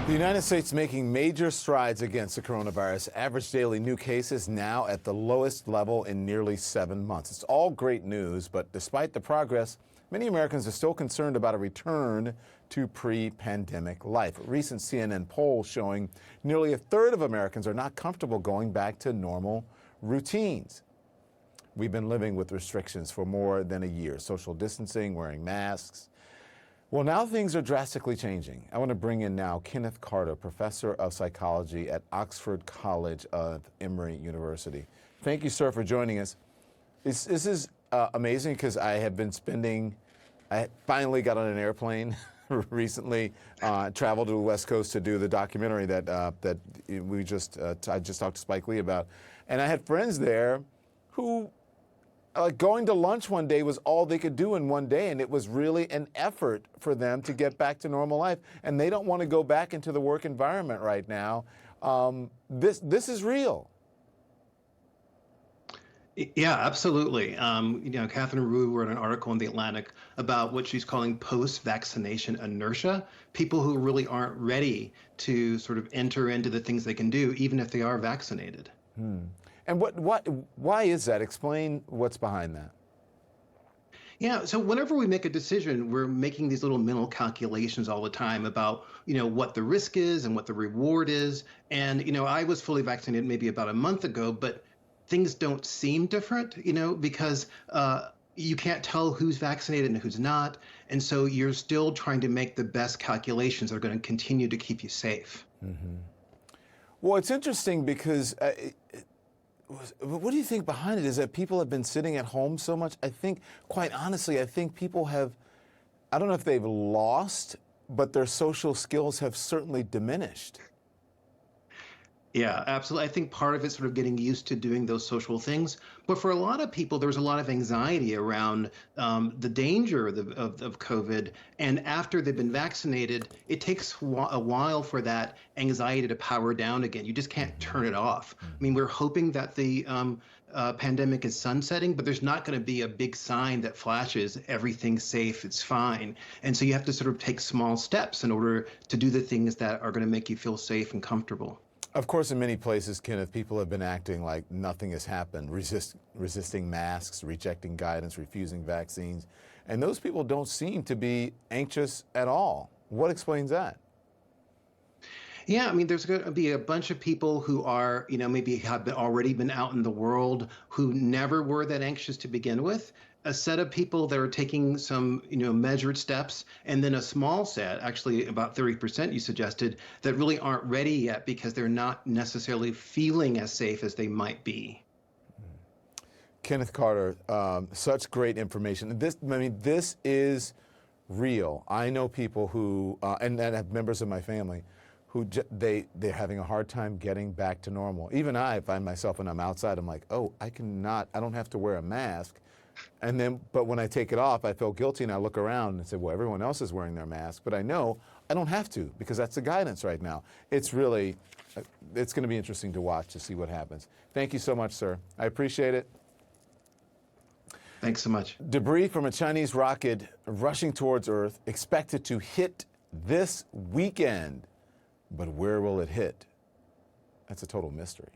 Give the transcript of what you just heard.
The United States making major strides against the coronavirus. Average daily new cases now at the lowest level in nearly 7 months. It's all great news, but despite the progress, many Americans are still concerned about a return to pre-pandemic life. A recent CNN poll showing nearly a third of Americans are not comfortable going back to normal routines. We've been living with restrictions for more than a year, social distancing, wearing masks. Well, now things are drastically changing. I want to bring in now Kenneth Carter, professor of psychology at Oxford College of Emory University. Thank you, sir, for joining us. This is amazing because I finally got on an airplane recently, traveled to the West Coast to do the documentary that I just talked to Spike Lee about. And I had friends there who going to lunch one day was all they could do in one day, and it was really an effort for them to get back to normal life. And they don't want to go back into the work environment right now. This is real. Yeah, absolutely. Catherine Wu wrote an article in The Atlantic about what she's calling post-vaccination inertia, people who really aren't ready to sort of enter into the things they can do, even if they are vaccinated. And why is that? Explain what's behind that. Yeah, so whenever we make a decision, we're making these little mental calculations all the time about, what the risk is and what the reward is. And, I was fully vaccinated maybe about a month ago, but things don't seem different, because you can't tell who's vaccinated and who's not. And so you're still trying to make the best calculations that are going to continue to keep you safe. Mm-hmm. Well, it's interesting because what do you think behind it? Is that people have been sitting at home so much? I think, quite honestly, I think people have, I don't know if they've lost, but their social skills have certainly diminished. Yeah, absolutely. I think part of it's sort of getting used to doing those social things. But for a lot of people, there was a lot of anxiety around the danger of COVID. And after they've been vaccinated, it takes a while for that anxiety to power down again. You just can't turn it off. I mean, we're hoping that the pandemic is sunsetting, but there's not going to be a big sign that flashes, everything's safe, it's fine. And so you have to sort of take small steps in order to do the things that are going to make you feel safe and comfortable. Of course, in many places, Kenneth, people have been acting like nothing has happened, resisting masks, rejecting guidance, refusing vaccines. And those people don't seem to be anxious at all. What explains that? Yeah, I mean, there's going to be a bunch of people who are, maybe have already been out in the world who never were that anxious to begin with. A set of people that are taking some, measured steps, and then a small set, actually about 30% you suggested, that really aren't ready yet because they're not necessarily feeling as safe as they might be. Kenneth Carter, such great information. This is real. I know people who, and have members of my family, who they're having a hard time getting back to normal. Even I find myself when I'm outside, I'm like, oh, I don't have to wear a mask. But when I take it off, I feel guilty and I look around and say, well, everyone else is wearing their mask, but I know I don't have to because that's the guidance right now. It's going to be interesting to watch to see what happens. Thank you so much, sir. I appreciate it. Thanks so much. Debris from a Chinese rocket rushing towards Earth expected to hit this weekend. But where will it hit? That's a total mystery.